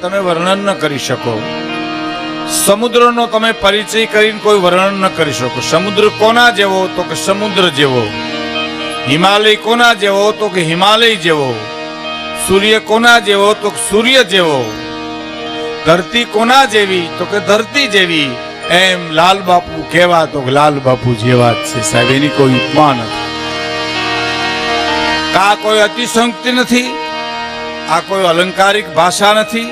તમે વર્ણન ન કરી શકો. સમુદ્રનો તમે પરિચય કરીને કોઈ વર્ણન ન કરી શકો. સમુદ્ર કોના જેવો? તો કે સમુદ્ર જેવો. હિમાલય કોના જેવો? તો કે હિમાલય જેવો. સૂર્ય કોના જેવો? તો કે સૂર્ય જેવો. ધરતી કોના જેવી? તો કે ધરતી જેવી. એમ લાલ બાપુ કેવા? તો લાલ બાપુ જેવા જ છે સાહેબ, એની કોઈ ઉપમા નથી. આ કોઈ અતિશંક્તિ નથી, આ કોઈ અલંકારિક ભાષા નથી.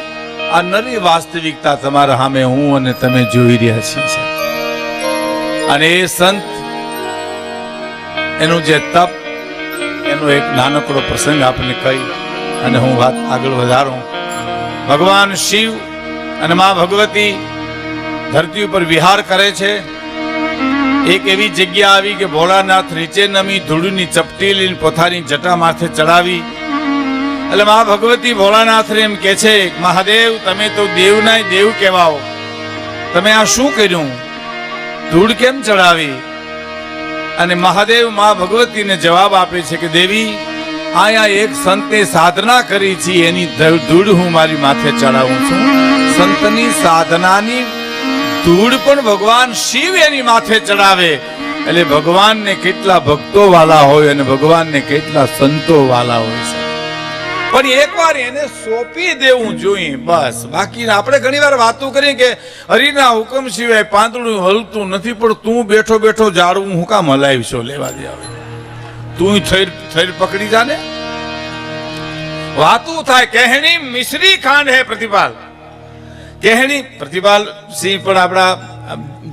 આ નરી વાસ્તવિકતા તમારા સામે હું અને તમે જોઈ રહ્યા છીએ. અને એ સંત એનું જે તપ, એનો એક નાનકડો પ્રસંગ આપને કહી અને હું વાત આગળ વધારું. ભગવાન શિવ અને મા ભગવતી ધરતી ઉપર વિહાર કરે છે. એક એવી જગ્યા આવી કે ભોળાનાથ નીચે નમી ધૂળની ચપટી લઈને પોતાની જટા માથે ચડાવી. એટલે મા ભગવતી ભોળાનાથને એમ કે છે, મહાદેવ તમે તો દેવના દેવ કહેવાઓ, તમે આ શું કર્યું? ધૂળ કેમ ચડાવી? અને મહાદેવ મા ભગવતીને જવાબ આપે છે કે દેવી, આયા એક સંતે સાધના કરી છે, એની ધૂળ હું મારી માથે ચડાવું છું. સંતની સાધનાની ધૂળ પણ ભગવાન શિવ એની માથે ચડાવે. એટલે ભગવાનને કેટલા ભક્તો વાલા હોય અને ભગવાનને કેટલા સંતો વાલા હોય છે. પણ એકવાર એને સોંપી દેવું જોઈએ બસ. બાકી આપણે ઘણી વાર વાતો કરીએ કે હરિના હુકમ સિવાય પાંદડું હલતું નથી, પણ તું બેઠો બેઠો જાળવું હું કામ હલાવીશો? લેવા દે આવે, તું થઈર પકડી જાને. વાતું થાય કહેણી મિશ્રી ખાંડ હે પ્રતિપાલ. કહેણી પ્રતિપાલ સિંહ પણ આપણા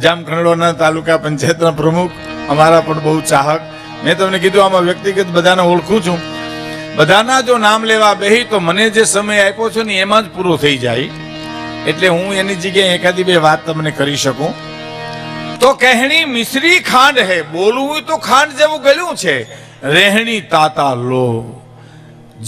જામખંડોના તાલુકા પંચાયતના પ્રમુખ, અમારા પણ બહુ ચાહક. મેં તમને કીધું આમાં વ્યક્તિગત બધાને ઓળખું છું. બધાના જો નામ લેવા બેહી તો મને જે સમય આપ્યો છે ને એમાં જ પૂરો થઈ જાય. એટલે હું એની જગ્યાએ એકાદી બે વાત તમને કરી શકું. તો કહેણી મિશ્રી ખાંડ હે, બોલવું તો ખાંડ જેવું ગળ્યું છે. રહેણી તાતા લો,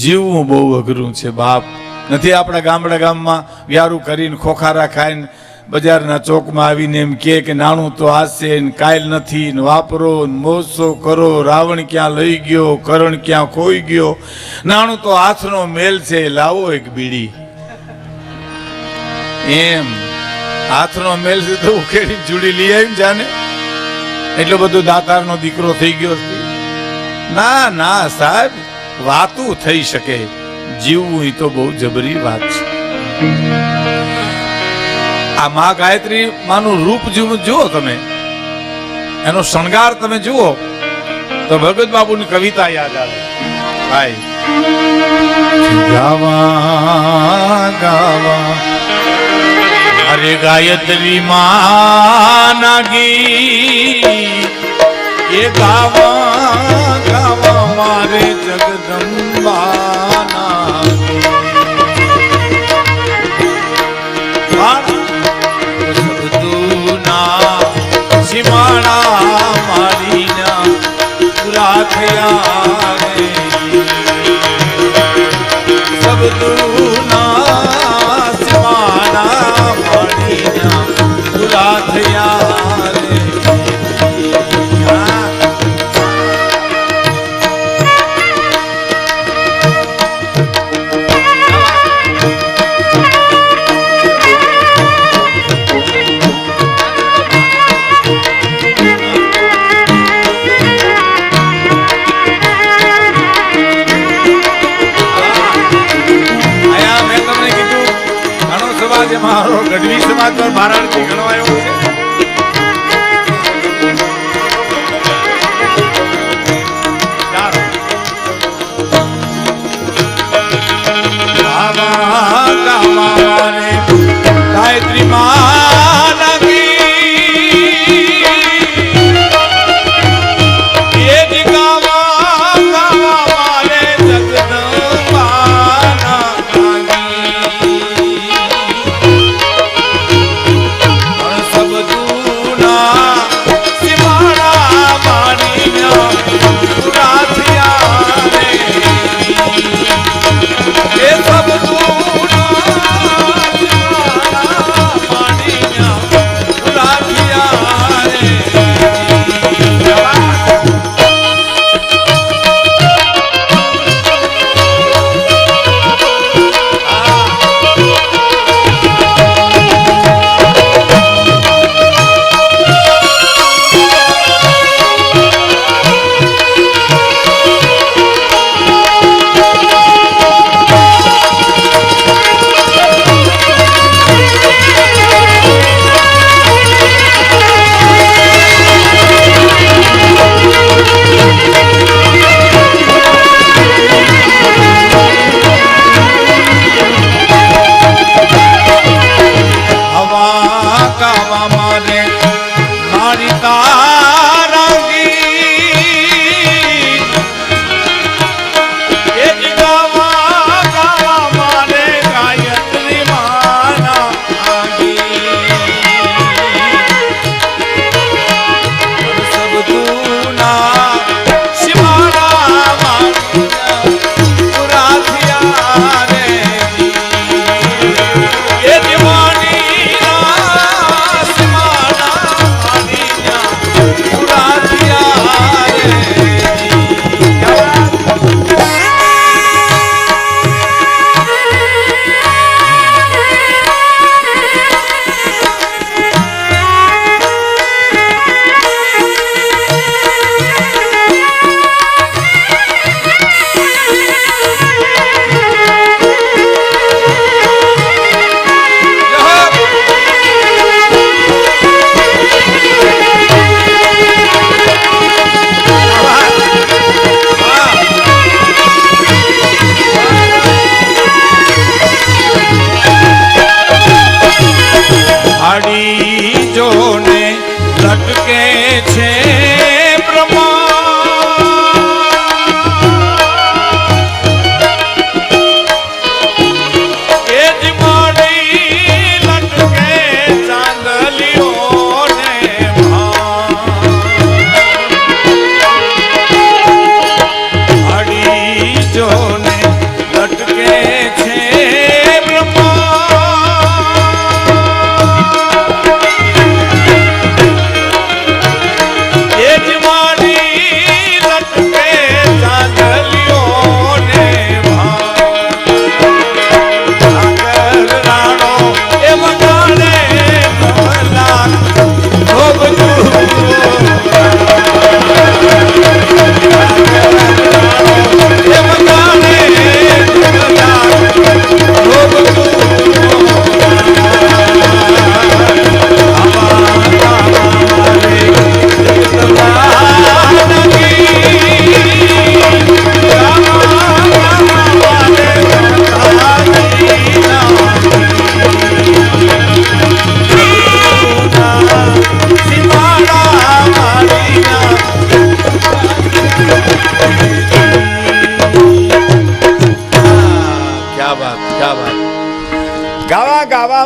જીવવું બહુ અઘરું છે બાપ. નથી આપણા ગામમાં વ્યારું કરીને ખોખારા ખાઈને બજારના ચોકમાં આવીને એમ કે નાણું તો આશે ને કાયલ નથી ને વાપરો ને મોસો કરો. રાવણ ક્યાં લઈ ગયો, કરણ ક્યાં ખોઈ ગયો, નાણું તો હાથનો મેલ છે, લાવો એક બીડી. એમ હાથનો મેલ છે તો ઉખેડી જુડી લઈ આવી જાને. એટલો બધો દાતારનો દીકરો થઈ ગયો. ના ના સાહેબ, વાતું થઈ શકે, જીવવું એ તો બહુ જબરી વાત છે. આ મા ગાયત્રી માનું રૂપ જુઓ તમે, એનો શણગાર તમે જુઓ તો ભગત બાબુની કવિતા યાદ આવે. ભાઈ ગાવા ગાવા અરે ગાયત્રી માના ગીત એ ગાવા ગાવા મારે જગદંબાના માળા મારીના પૂરા થયા રે, સબદુના માળા મારીના પૂરા થયા રે. મારો ગઢવી સમાજ પર ભારતથી ગણવાયો છે. ગાયત્રી માના છે બ્રહ્મા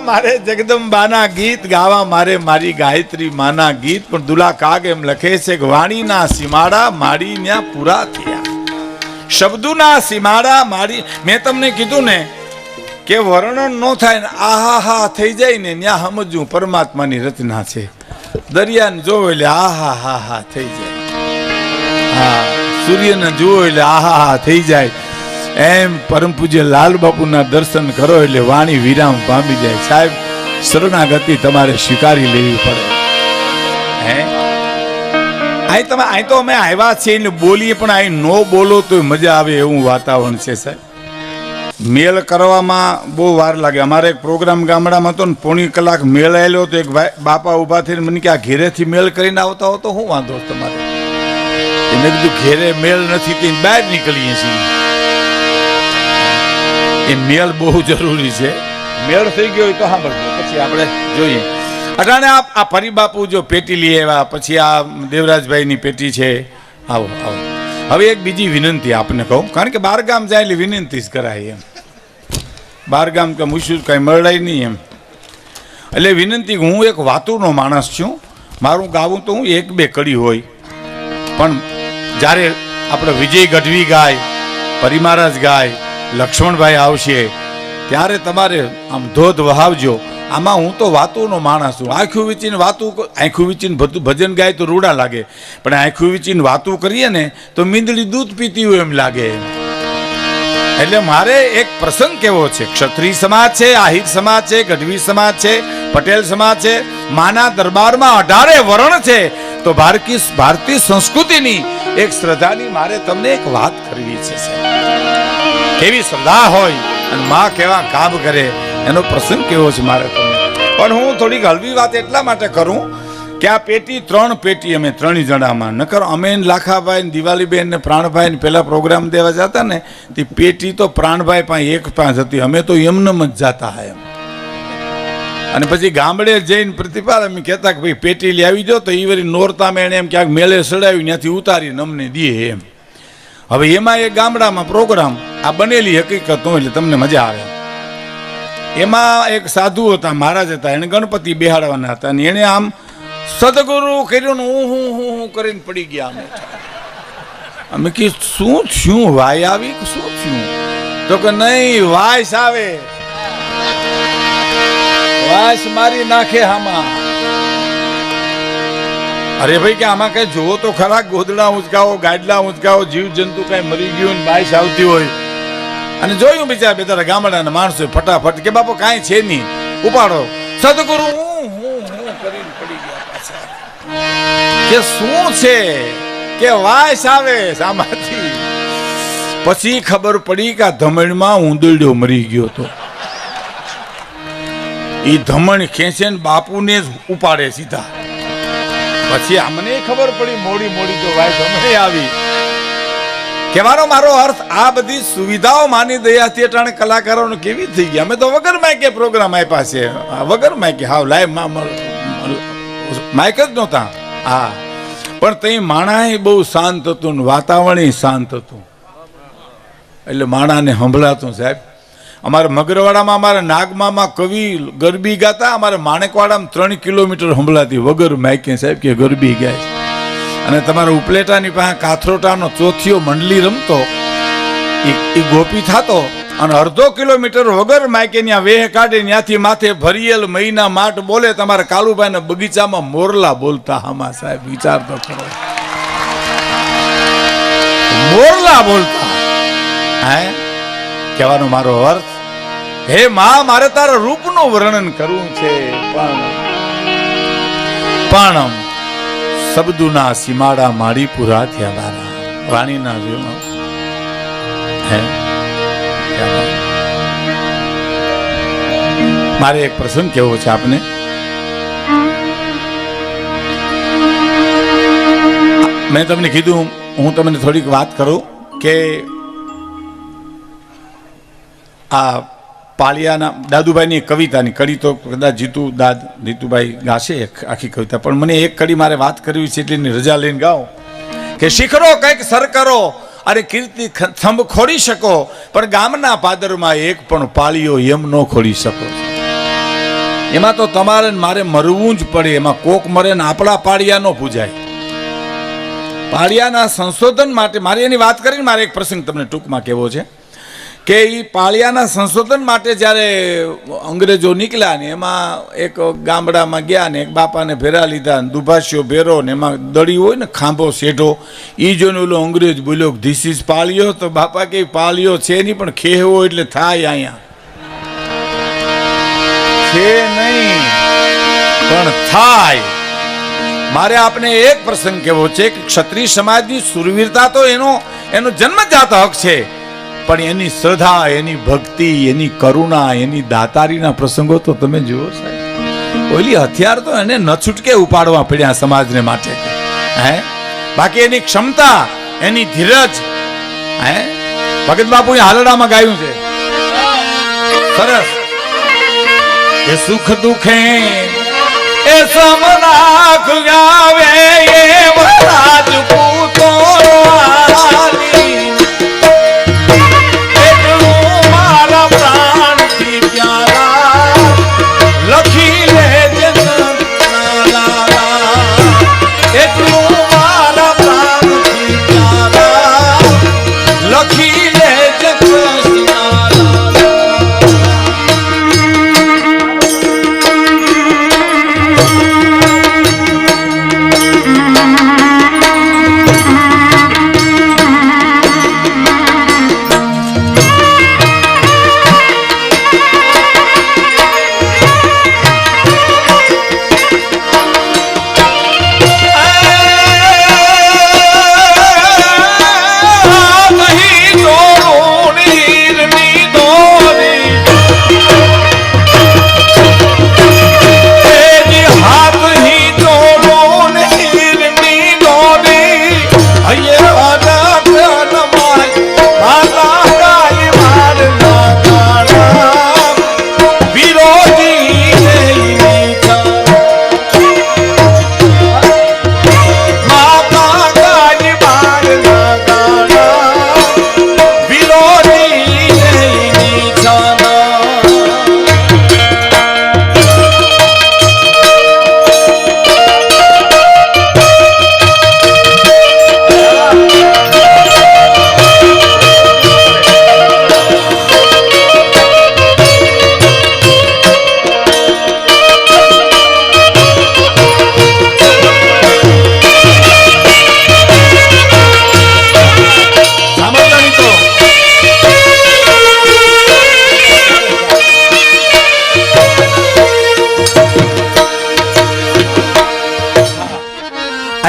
મારે જગદંબાના ગીત ગાવા મારે મારી ગાયત્રી માના ગીત પણ દુલા કાગ એમ લખે છે કે વાણીના સીમાડા માડી ન્યા પૂરા થયા શબ્દોના સીમાડા માડી મેં તમને કીધું ને કે વર્ણન ન થાય ને આહા થઈ જાય ને ન્યા સમજવું પરમાત્માની રચના છે દરિયાને જોવો એટલે આહા થઈ જાય હા સૂર્યને જુઓ એટલે આહા થઈ જાય એમ પરમ પૂજ્ય લાલ બાપુના દર્શન કરો એટલે વાણી વિરામ પામી જાય સાહેબ શરણાગતિ તમારે સ્વીકારી લેવી પડે હે અહીં તો અમે આવ્યા છીએ એટલે બોલીએ પણ અહીં નો બોલો તો મજા આવે એવું વાતાવરણ છે સાહેબ મેળ કરવામાં બહુ વાર લાગે અમારે એક પ્રોગ્રામ ગામડામાં હતો ને પોણી કલાક મેળ આવેલો તો એક બાપા ઉભા થઈને મને કે આ ઘેરેથી મેળ કરીને આવતા હો તો શું વાંધો તમારે એને કીધું ઘેરે મેળ નથી તે બહાર નીકળીએ છીએ એ મેળ બહુ જરૂરી છે મેળ થઈ ગયો તો સાંભળજો પછી આપણે જોઈએ અટાણે આ પરિબાપુ જો પેટી લઈ આવ્યા પછી આ દેવરાજભાઈની પેટી છે આવો આવો હવે એક બીજી વિનંતી આપને કહું કારણ કે બાર ગામ જાય એટલે વિનંતી જ કરાય એમ બાર ગામ કે મુશ્કેલ કાંઈ મળાય નહીં એમ એટલે વિનંતી હું એક વાતુનો માણસ છું મારું ગાવું તો હું એક બે કડી હોય પણ જ્યારે આપણે વિજય ગઢવી ગાય પરિમહારાજ ગાય લક્ષ્મણભાઈ આવશે ત્યારે તમારે આમ ધોધ વહાવજો આમાં હું તો વાતુનો માણસ છું આંખું વીચીને આંખું વીચીને ભજન ગાય તો રૂડા લાગે પણ આંખું વીચીને વાતું કરીએ ને તો મીંદડી દૂધ પીતી હોય એમ લાગે એટલે મારે એક પ્રસંગ કેવો છે ક્ષત્રિય સમાજ છે આહિર સમાજ છે ગઢવી સમાજ છે પટેલ સમાજ છે માના દરબારમાં 18 વર્ણ છે તો ભારતીય સંસ્કૃતિની એક શ્રદ્ધાની મારે તમને એક વાત કરવી છે કેવી શ્રદ્ધા હોય અને માં કેવા કામ કરે એનો પ્રસંગ કેવો છે મારે તમને પણ હું થોડીક હળવી વાત એટલા માટે કરું કે આ પેટી 3 પેટી અમે 3 જણામાં નકર અમે લાખાભાઈ દિવાલીબેન ને પ્રાણભાઈ ને પેલા પ્રોગ્રામ દેવા જતા ને તે પેટી તો પ્રાણભાઈ પાસે એક પાંચ હતી અમે તો એમનેમ જ જતા એમ અને પછી ગામડે જઈને પ્રતિપાલ અમે કહેતા કે ભાઈ પેટી લઈ આવી દો તો એ વળી નોરતામાં એને એમ ક્યાંક મેળે સડાવી ત્યાંથી ઉતારીને અમને દે એમ હવે એમાં એક ગામડામાં પ્રોગ્રામ આ બનેલી હકીકતો એટલે તમને મજા આવે એમાં એક સાધુ હતા મહારાજ હતા એને ગણપતિ બેહાડવાના હતા અને એને આમ સદગુરુ કર્યું ને હું કરીને પડી ગયા અમે કે શું થયું વાય આવી શું થયું તો કે નહીં વાયસ આવે વાયસ મારી નાખે આમાં અરે ભાઈ કે આમાં કઈ જોવો તો ખરા ગોદડા ઉંચકાવો ગાડલા ઉંચકાવો જીવ જંતુ કઈ મરી ગયું ને બાઈસ આવતી હોય અને જોયું બિચારા બેતારા ગામડાના માણસો ફટાફટ કે બાપુ કાંઈ છે નહીં ઉપાડો સદગુરુ કરીને પડી ગયા પાછા કે શું છે કે વાયસ આવે સામાથી પછી ખબર પડી કે આ ધમણમાં ઊંદરડો મરી ગયો હતો એ ધમણ ખેંચે ને બાપુને જ ઉપાડે સીધા પછી અમને ખબર પડી મોડી તો વાય ધમણે આવી કહેવાનો મારો અર્થ આ બધી સુવિધાઓ માની દયાથી અટાણે કલાકારોને કેવી થઈ ગયા અમે તો વગર માઇકે પ્રોગ્રામ આપ્યા છે વગર માઇકે હાવ લાઈવ માઇક જ નહોતા હા પણ તે માણાએ બહુ શાંત હતું ને વાતાવરણ શાંત હતું, એટલે માણાને સંભળાતું. સાહેબ અમારા મગરવાડામાં અમારા નાગમામાં કવિ ગરબી ગાતા, અમારા માણેકવાડામાં 3 કિલોમીટર સંભળાતી વગર માઇકે. સાહેબ કે ગરબી ગાય. અને તમારા ઉપલેટાની પાસે કાથરોટાનો ચોથિયો મંડલી રમતો, એ ગોપી થતો અને 1/2 કિલોમીટર વગર માઇકે ત્યાં વેહ કાઢે, ત્યાંથી માથે ભરિયેલ મહિના માટ બોલે. તમારા કાલુભાઈના બગીચામાં મોરલા બોલતા. હામાં સાહેબ વિચાર તો કરો, મોરલા બોલતા. હે કહેવાનો મારો અર્થ, હે માં મારે તારા રૂપનું વર્ણન કરવું છે, પણ શબ્દોના સીમાડા માડી પૂરા થયા મારા રાણીના જીવનમાં. હે મારે એક પ્રસંગ કેવો છે આપને. મેં તમને કીધું, હું તમને થોડીક વાત કરું કે આ પાળિયાના દાદુભાઈની કવિતાની કડી તો કદાચ જીતુભાઈ ગાશે આખી કવિતા, પણ મને એક કડી મારે વાત કરવી છે એટલે રજા લઈને ગાઓ કે શિખરો કંઈક સર કરો, અરે કીર્તિ થંભ ખોડી શકો, પણ ગામના પાદરમાં એક પણ પાળીઓ એમ ન ખોડી શકો. એમાં તો તમારે મારે મરવું જ પડે. એમાં કોક મરે ને આપણા પાળિયા ન પૂજાય. પાળિયાના સંશોધન માટે મારે એની વાત કરીને મારે એક પ્રસંગ તમને ટૂંકમાં કહેવો છે કે એ પાળિયાના સંશોધન માટે જ્યારે અંગ્રેજો નીકળ્યા ને એમાં એક ગામડામાં ગયા ને એક બાપાને ભેરા લીધા, દુભાષ્યો ભેરો ને એમાં દડી હોય ને ખાંભો શેઢો, એ જોઈને ઓલો અંગ્રેજ બોલ્યો ધીસ ઇઝ પાળિયો. તો બાપા કે પાળિયો છે નહીં, પણ ખેહવો એટલે થાય, અહીંયા છે નહીં પણ થાય. મારે આપને એક પ્રસંગ કહેવો છે કે ક્ષત્રિય સમાજની સુરવીરતા તો એનો જન્મજાત હક છે, પણ એની શ્રદ્ધા, એની ભક્તિ, એની કરુણા, એની દાતારીના પ્રસંગો તો તમે જુઓ સાહેબ. ઓલી હથિયાર તો એને ન છૂટકે ઉપાડવા પડ્યા સમાજને માટે. હે બાકી એની ક્ષમતા, એની ધીરજ. હે ભગત બાપુ હાલડામાં ગાયું છે સરસ, એ સુખ દુખે એ સમનાખ આવે એ વરાજ પૂતો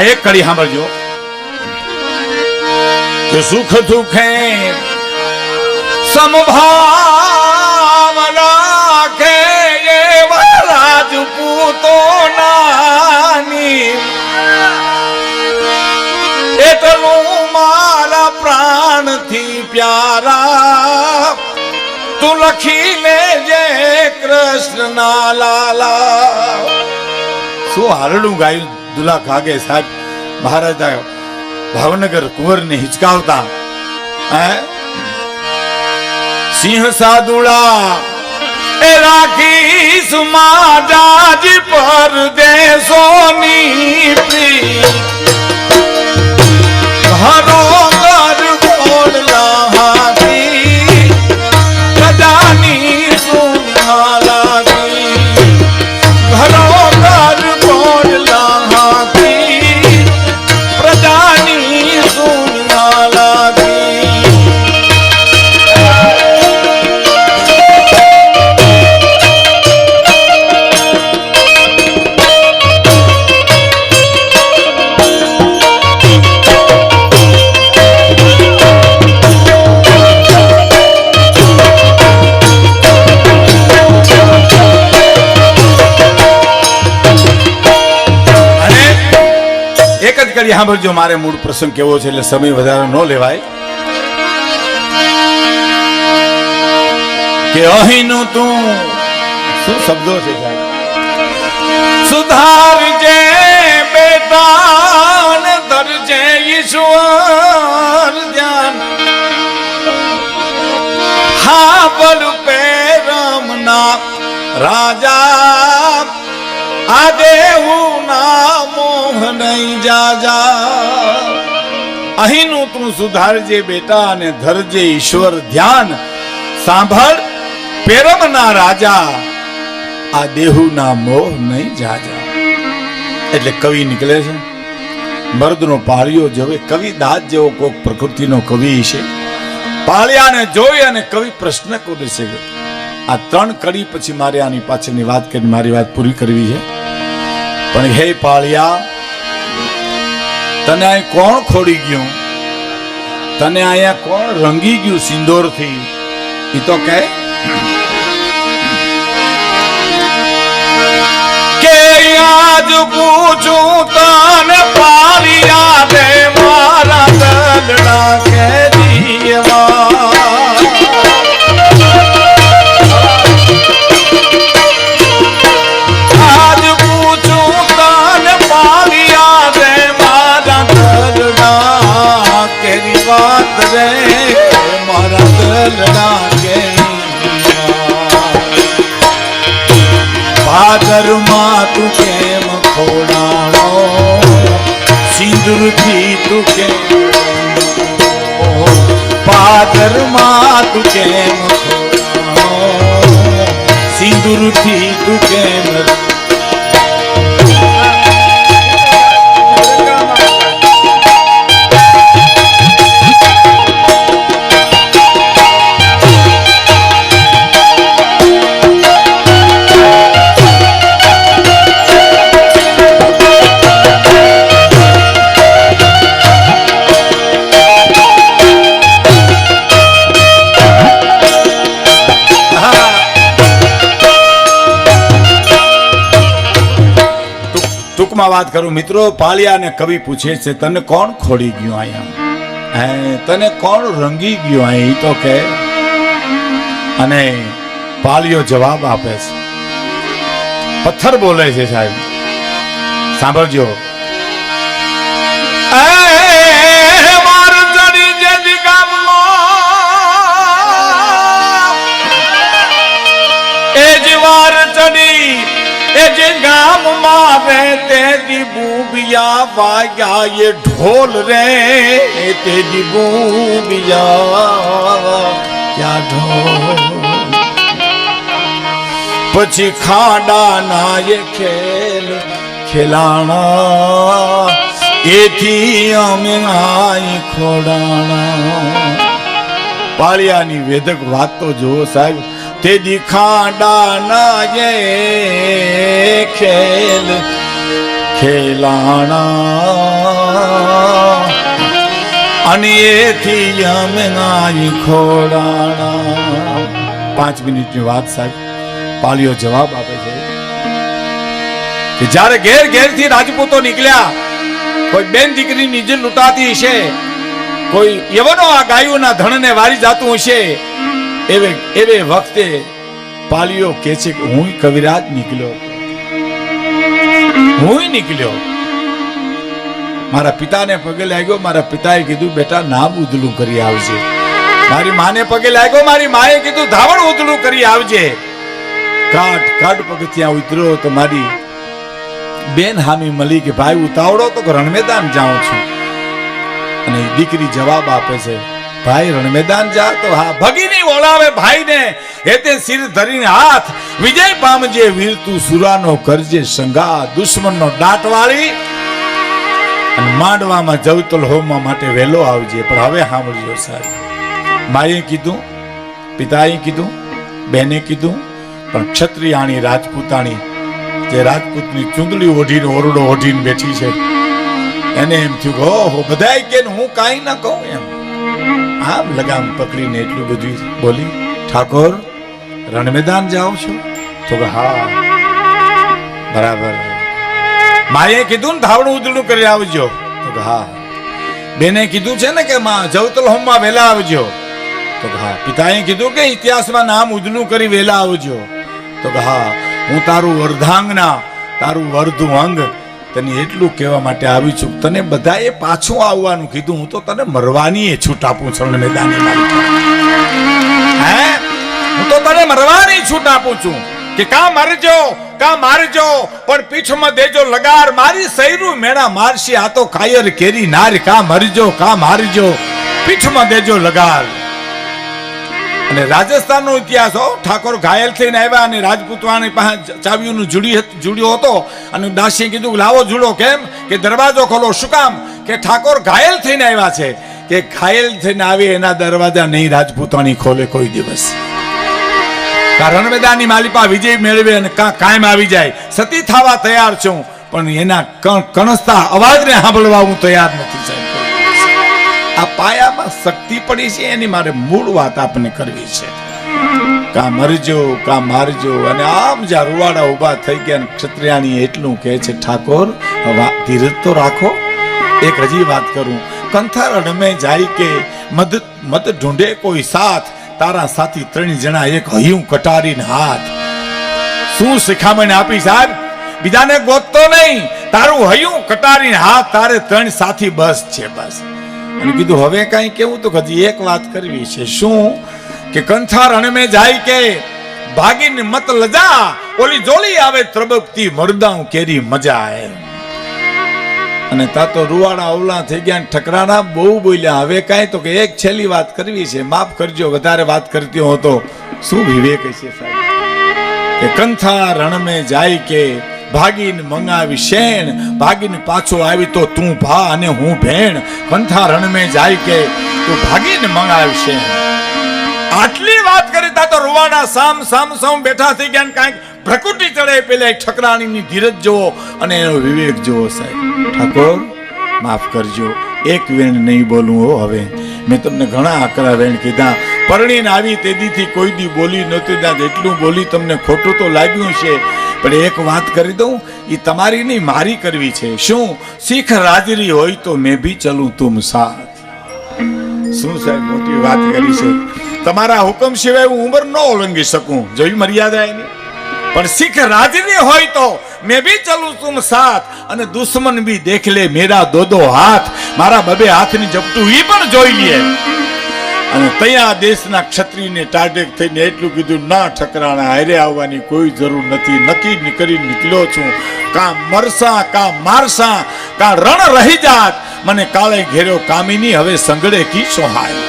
એક કડી સાંભળજો કે સુખ દુખે સમભાવ રાખે એવા રાજપૂતો નાની, એટલું મારા પ્રાણથી પ્યારા તું લખી લેજે કૃષ્ણના લાલા. શું હારડું ગાયું દુલા ખાગે સાહેબ. મહારાજા ભાવનગર કુંવરને હિચકાવતા સિંહ સાદુડા એ રાખીશ માજાજ પરદેશોની પ્રીત ઘરો ઘર ગોળલા હાથી પ્રજાની સુના લાગી ઘરો ઘર ગોળલા હાથી પ્રજાની સુના લાગી સાંભળજો મારે મૂળ પ્રસંગ કેવો છે એટલે સમય વધારે ન લેવાય કે અહીંનું તું શું શબ્દો છે સુધારજે બેટા ને ધરજે ઈશ્વર ધ્યાન હા બલ પે રમના રાજા આ દેવું ના મોહ નહીં જાજા અહીંનું તું સુધારજે બેટા અને ધરજે ઈશ્વર ધ્યાન સાંભળ પેરમના રાજા આ દેહુના મોહ નહીં જાજા એટલે કવિ નીકળે છે મર્દનો પાળિયો જવે કવિ દાદ જેવો કોક પ્રકૃતિનો કવિ છે પાળિયાને જોઈ અને કવિ પ્રશ્ન કરે છે આ ત્રણ કડી પછી મારે આની પાછળની વાત કરી મારી વાત પૂરી કરવી છે પણ હે પાળિયા તને અહીં કોણ ખોડી ગયું તને અહીંયા કોણ રંગી ગયું સિંદૂરથી ઈ તો કહે કે આજ પૂછું તને પાળિયા દે મારા દલડા કે દીવા મારા દલડા કે ભાદરમાં તું કેમ ખોડાણો સિંદૂરથી તું કેમ ભાદરમાં તું કેમ ખોડાણો સિંદૂરથી તું કેમ ટૂંકમાં વાત કરું મિત્રો પાળિયાને કવિ પૂછે છે તને કોણ ખોડી ગયું અહીંયા તને કોણ રંગી ગયું અહીં તો કે અને પાળિયો જવાબ આપે છે પથ્થર બોલે છે સાહેબ સાંભળજો गाम मारे तेरी बूबिया वाया ये ढोल रे तेरी बूबिया क्या ढोल પછી ખાડાના એ ખેલ ખેલાણા એથી અમે આઈ ખોડાણા પાળિયાની વેદક વાત તો જુઓ સાહેબ તેદી ખાડાના એ ખેલ ખેલાણા અને એથી અમે આઈ ખોડાણા 5 મિનિટની વાત સાહેબ પાળિયો જવાબ આપે છે કે જ્યારે ઘેર ઘેર થી રાજપૂતો નીકળ્યા કોઈ બેન દીકરી ની જે લૂંટાતી હશે કોઈ યવનો આ ગાયોના ધણને વારી જાતું હશે એવે વખતે પાળિયો કહે છે કે હું કવિરાજ નીકળ્યો મારા પિતાને પગે લાગ્યો, મારા પિતાએ કીધું બેટા નામ ઉધલું કરી આવજે. મારી માને પગે લાગ્યો, મારી માએ કીધું ધાવણ ઉધલું કરી આવજે. કાટ પગથિયાં ઉતર્યો તો મારી બેન હામી મળી કે ભાઈ ઉતાવળો તો રણમેદાન જાઉં છું. અને દીકરી જવાબ આપે છે ભાઈ રણમેદાન જા તો હા. ભગીની ઓળાવે ભાઈને હેતે સિર ધરીને હાથ, વિજય પામજે વીર તું સુરાનો કરજે સંગા, દુશ્મનનો દાંત વાળી અને માંડવામાં જવતલ હોમવા માટે વહેલો આવજે. પણ હવે સાંભળજો સાહેબ, માએ કીધું, પિતાએ કીધું, બેને કીધું, પણ ક્ષત્રિયાણી રાજપૂતાણી જે રાજપૂતની ચૂંદડી ઓઢીને ઓરડો ઓઢીને બેઠી છે એને એમ થયું કે ઓહો બધાય કે હું કાંઈ ના કહું એમ. આમ લગામ પકડીને એટલું બધું બોલી, ઠાકોર રણમેદાન જાઓ છો? તો કે હા બરાબર. માએ કીધું ને ધાવણું ઉધડું કરી આવજો? તો કે હા. બેને કીધું છે ને કે માં જવતલ હોમમાં વહેલા આવજો? તો કે હા. પિતાએ કીધું કે ઇતિહાસમાં નામ ઉધડું કરી વહેલા આવજો? તો કે હા. હું તારું અર્ધાંગના, તારું વર્ધું અંગ તને એટલું કહેવા માટે આવી છું, તને બધાએ પાછું આવવાનું કીધું, હું તો તને મરવાની છૂટ આપું છું. હે હું તો તને મરવાની છૂટ આપું છું કે કા મરજો, પણ પીઠમાં દેજો લગાર, મારી સૈરું મેણા મારશી આ તો કાયર કેરી નાર, કા મરજો, પીઠમાં દેજો લગાર. અને રાજસ્થાનનો ઇતિહાસ ઠાકોર ઘાયલ થઈને આવ્યા અને રાજપૂતવાણી પાસે ચાવીઓનું જુડ્યો હતો અને દાસીએ કીધું લાવો જુડો. કેમ કે દરવાજો ખોલો. શું કામ? કે ઠાકોર ઘાયલ થઈને આવ્યા છે, કે ઘાયલ થઈને આવી એના દરવાજા નહીં રાજપૂતવાણી ખોલે કોઈ દિવસ. રણમેદાનની માલિપા વિજય મેળવે અને કાયમ આવી જાય. સતી થવા તૈયાર છું, પણ એના કણસતા અવાજને સાંભળવા હું તૈયાર નથી સાહેબ. આ પાયામાં શક્તિ પડી છે, એની મારે મૂળ વાત આપને કરવી છે. કા મરજો, કા મારજો. અને આમ જ્યાં રૂવાડા ઉભા થઈ ગયા, ક્ષત્રિયાણી એટલું કહે છે ઠાકોર ધીરજ તો રાખો. એક હજી વાત કરું, કંથા રણમે જાય કે મત ઢૂંઢે કોઈ સાથ, તારા સાથી 3 જણા એક હૈયું કટારીને હાથ. શું શિખામણ આપી સાહેબ? બીજાને ગોતતો નહીં, તારું હૈયું કટારીને હાથ, તારે 3 સાથી બસ છે બસ. અને કીધું હવે કઈ કેવું? તો હજી એક વાત કરવી છે. શું? કે કંથા રણમે જાય કે ભાગીને મત લજા, ઓલી જોલી આવે ત્રબકતી મરદાઉ કેરી મજા આવે. અને તા તો રૂવાડા અવલા થઈ ગયા, ઠકરાણા બહુ બોલ્યા. હવે કાંઈ તો કે એક છેલ્લી વાત કરવી છે, માફ કરજો વધારે વાત કરતી હો તો. શું વિવેક છે સાહેબ? કે કંથા રણમે જાય કે ભાગીને મંગાવી શેણ, ભાગીને પાછો આવી તો તું ભા અને હું ભેણ. કંથા રણમે જાય કે તું ભાગીને મંગાવી શેણ. આટલી વાત કરી તા તો રૂવાડા સામ બેઠા થઈ ગયા. કાંઈક ભ્રકુટી ચડે પેલા ઠકરાણીની ધીરજ જોવો અને એનો વિવેક જોવો સાહેબ. ઠાકોર માફ કરજો, એક વેણ નહીં બોલું હો હવે. મેં તમને ઘણા આકરા વેણ કીધા, પરણીને આવી તેદીથી કોઈ દી બોલી નહોતી. એટલું બોલી તમને ખોટું તો લાગ્યું છે, પણ એક વાત કરી દઉં, એ તમારી નહીં મારી કરવી છે. શું? શીખ રાજરી હોય તો મેં ભી ચલું તુમ સાથ. શું સાહેબ મોટી વાત કરી છે. તમારા હુકમ સિવાય હું ઉંમર ન ઓળંગી શકું, જોઈ મર્યાદા એની. પણ શીખ રાજની હોય તો મેં ભી ચલું તુમ સાથ, અને દુશ્મન ભી દેખ લે મેરા દો હાથ. મારા બબે હાથની ઝપટું ઈ પણ જોઈ લે. અને ત્યાં દેશના ક્ષત્રિયને ટાઢેક થઈને એટલું કીધું, ના ઠકરાણા હારે આવવાની કોઈ જરૂર નથી, નક્કી કરી નીકળ્યો છું. કા મરસા કા મારસા, કા રણ રહી જાત, મને કાળે ઘેર્યો કામીની, હવે સંગડે કી સોહાય.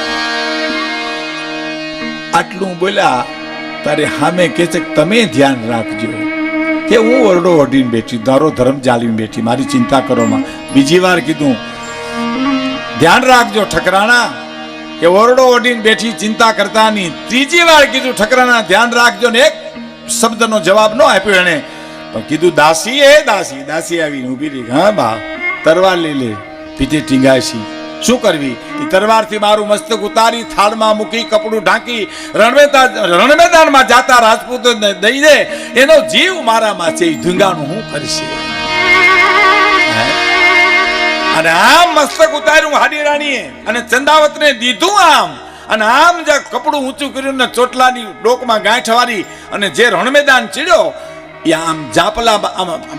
આટલું બોલ્યા તારે સામે કે છે તમે ધ્યાન રાખજો કે હું ઓરડો ઓઢીને બેઠી, ધારો ધર્મ જાળવીને બેઠી, મારી ચિંતા કરોમાં. બીજી વાર કીધું ધ્યાન રાખજો ઠકરાણા, કે ઓરડો ઓઢીને બેઠી ચિંતા કરતા નહીં. ત્રીજી વાર કીધું ઠકરાણા ધ્યાન રાખજો, ને એક શબ્દનો જવાબ ન આપ્યો એને, પણ કીધું દાસી એ દાસી. દાસી આવીને ઊભી રહી. હા બા તરવાર લઈ લે, પીઠે ટીંગાશી. શું કરવી? એ તરવારથી મારું મસ્તક ઉતારી થાળમાં મૂકી, કપડું ઢાંકી, રણમેદાનમાં જાતા રાજપૂતો દઈ દે. એનો જીવ મારામાં છે, એ ધૂંગાનું હું કરશે? અને આમ મસ્તક ઉતાર્યું હાડી રાણીએ અને ચંદાવતને દીધું આમ. અને આમ જે કપડું ઊંચું કર્યું ને ચોટલાની ડોકમાં ગાંઠ વાળી, અને જે રણમેદાન ચીડ્યો એ આમ જાપલા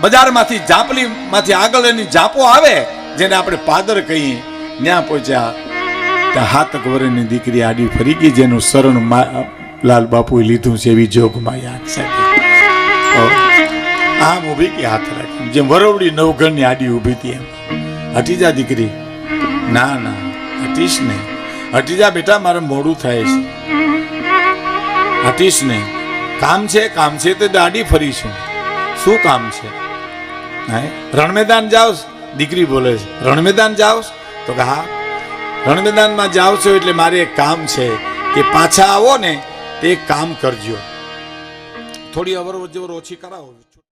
બજારમાંથી જાપલીમાંથી આગળ એની જાપો આવે, જેને આપણે પાદર કહીએ ત્યાં પહોંચ્યા ત્યાં 7 વર્ષની દીકરી આડી ફરી ગઈ, જેનું શરણ લાલ બાપુએ લીધું છે એવી જોગમાં યાદ સાથે આમ ઊભી કે હાથ રાખી, જેમ વરવડી નવઘણની આડી ઊભી હતી એમ. હટી જા દીકરી. ના ના હટીશ નહીં. હટી જા બેટા, મારે મોડું થાય છે. હટીશ નહીં. કામ છે તો દાડી ફરીશું. શું કામ છે? રણ મેદાન જાઓ? દીકરી બોલે છે રણ મેદાન જાઓ? તો કે હા રણ મેદાનમાં જાઓ છો એટલે મારે એક કામ છે કે પાછા આવો ને તે એક કામ કરજો, થોડી અવર જવર ઓછી કરાવો.